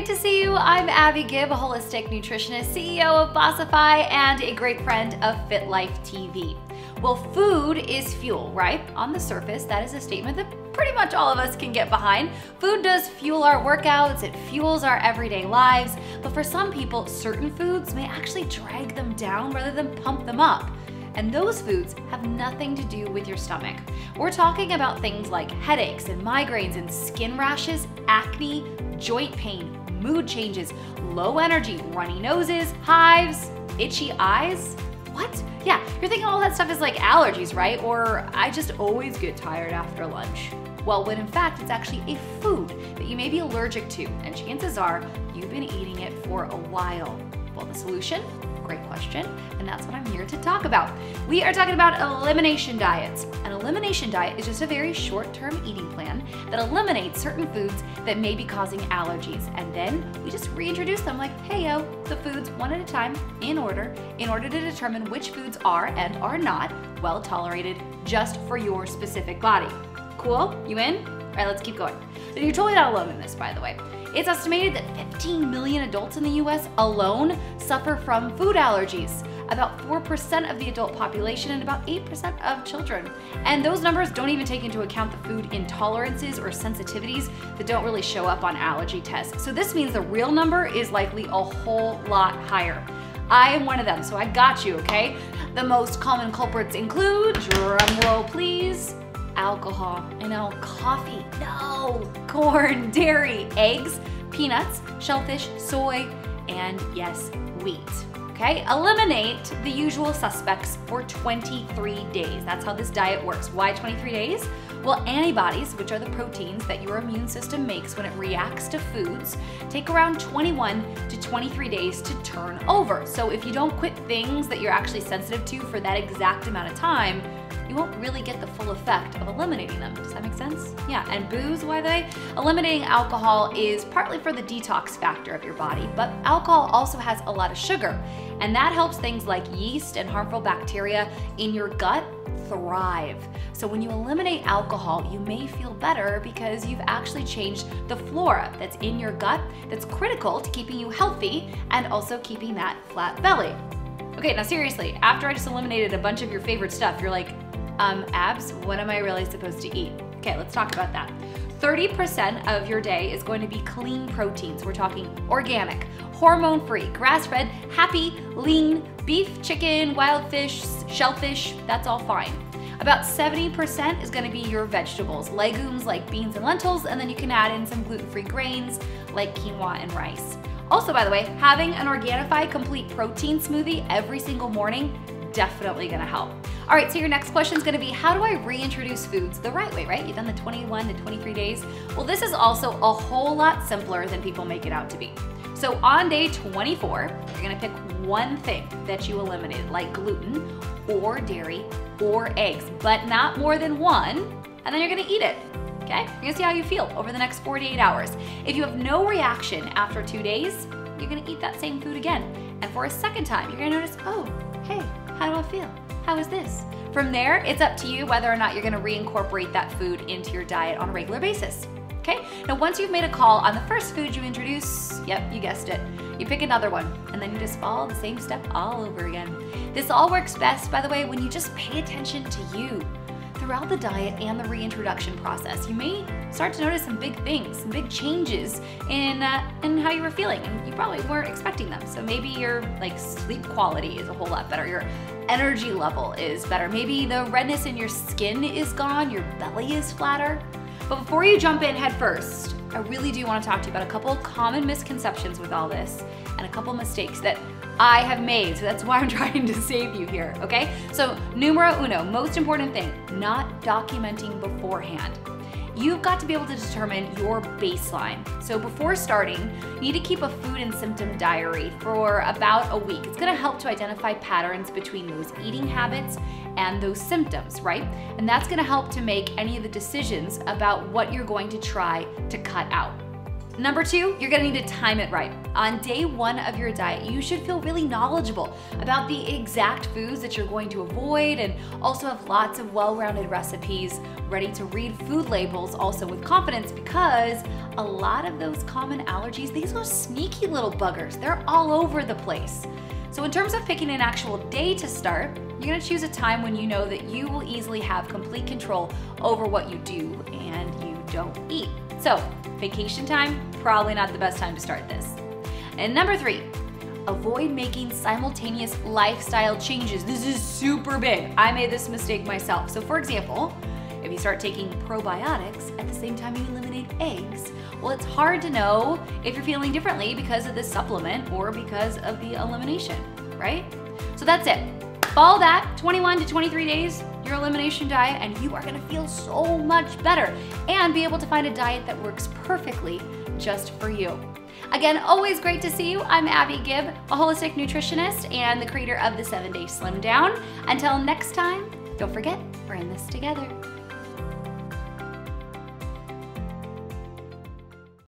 to see you. I'm Abbey Gibb, a holistic nutritionist, CEO of Bossify, and a great friend of FitLifeTV. Well, food is fuel, right? On the surface, that is a statement that pretty much all of us can get behind. Food does fuel our workouts, it fuels our everyday lives, but for some people, certain foods may actually drag them down rather than pump them up. And those foods have nothing to do with your stomach. We're talking about things like headaches and migraines and skin rashes, acne, joint pain, mood changes, low energy, runny noses, hives, itchy eyes. What? Yeah, you're thinking all that stuff is like allergies, right? Or I just always get tired after lunch. Well, when in fact, it's actually a food that you may be allergic to, and chances are you've been eating it for a while. Well, the solution? Great question, and that's what I'm here to talk about. We are talking about elimination diets. An elimination diet is just a very short-term eating plan that eliminates certain foods that may be causing allergies, and then we just reintroduce them like, hey yo, the foods one at a time in order to determine which foods are and are not well tolerated just for your specific body. Cool? You in? All right, let's keep going. So you're totally not alone in this, by the way. It's estimated that 15 million adults in the US alone suffer from food allergies, about 4% of the adult population and about 8% of children. And those numbers don't even take into account the food intolerances or sensitivities that don't really show up on allergy tests. So this means the real number is likely a whole lot higher. I am one of them, so I got you, okay? The most common culprits include, drum roll please, alcohol, I know, coffee, no, corn, dairy, eggs, peanuts, shellfish, soy, and yes, wheat. Okay, eliminate the usual suspects for 23 days. That's how this diet works. Why 23 days? Well, antibodies, which are the proteins that your immune system makes when it reacts to foods, take around 21 to 23 days to turn over. So if you don't quit things that you're actually sensitive to for that exact amount of time, you won't really get the full effect of eliminating them. Does that make sense? Yeah, and booze, why they? Eliminating alcohol is partly for the detox factor of your body, but alcohol also has a lot of sugar, and that helps things like yeast and harmful bacteria in your gut thrive. So when you eliminate alcohol, you may feel better because you've actually changed the flora that's in your gut that's critical to keeping you healthy and also keeping that flat belly. Okay, now seriously, after I just eliminated a bunch of your favorite stuff, you're like, Abs, what am I really supposed to eat? Okay, let's talk about that. 30% of your day is going to be clean proteins. We're talking organic, hormone-free, grass-fed, happy, lean, beef, chicken, wild fish, shellfish, that's all fine. About 70% is gonna be your vegetables, legumes like beans and lentils, and then you can add in some gluten-free grains like quinoa and rice. Also, by the way, having an Organifi complete protein smoothie every single morning, definitely gonna help. All right, so your next question is gonna be, how do I reintroduce foods the right way, right? You've done the 21 to 23 days. Well, this is also a whole lot simpler than people make it out to be. So on day 24, you're gonna pick one thing that you eliminated, like gluten or dairy or eggs, but not more than one, and then you're gonna eat it. Okay, you're gonna see how you feel over the next 48 hours. If you have no reaction after 2 days, you're gonna eat that same food again. And for a second time, you're gonna notice, oh, hey, how do I feel? How is this? From there, it's up to you whether or not you're gonna reincorporate that food into your diet on a regular basis. Okay, now once you've made a call on the first food you introduce, yep, you guessed it, you pick another one, and then you just follow the same step all over again. This all works best, by the way, when you just pay attention to you. Throughout the diet and the reintroduction process, you may start to notice some big things, some big changes in how you were feeling, and you probably weren't expecting them. So maybe your sleep quality is a whole lot better, your energy level is better, maybe the redness in your skin is gone, your belly is flatter. But before you jump in head first, I really do want to talk to you about a couple common misconceptions with all this and a couple mistakes that I have made, so that's why I'm trying to save you here, okay? So numero uno, most important thing, not documenting beforehand. You've got to be able to determine your baseline. So before starting, you need to keep a food and symptom diary for about a week. It's gonna help to identify patterns between those eating habits and those symptoms, right? And that's gonna help to make any of the decisions about what you're going to try to cut out. Number 2, you're gonna need to time it right. On day 1 of your diet, you should feel really knowledgeable about the exact foods that you're going to avoid, and also have lots of well-rounded recipes, ready to read food labels also with confidence, because a lot of those common allergies, these are sneaky little buggers. They're all over the place. So in terms of picking an actual day to start, you're gonna choose a time when you know that you will easily have complete control over what you do and you don't eat. So vacation time, probably not the best time to start this. And number 3, avoid making simultaneous lifestyle changes. This is super big. I made this mistake myself. So for example, if you start taking probiotics at the same time you eliminate eggs, well, it's hard to know if you're feeling differently because of this supplement or because of the elimination, right? So that's it. Follow that 21 to 23 days, your elimination diet, and you are gonna feel so much better and be able to find a diet that works perfectly just for you. Again, always great to see you. I'm Abbey Gibb, a holistic nutritionist and the creator of the 7-Day Slim Down. Until next time, don't forget, we're in this together.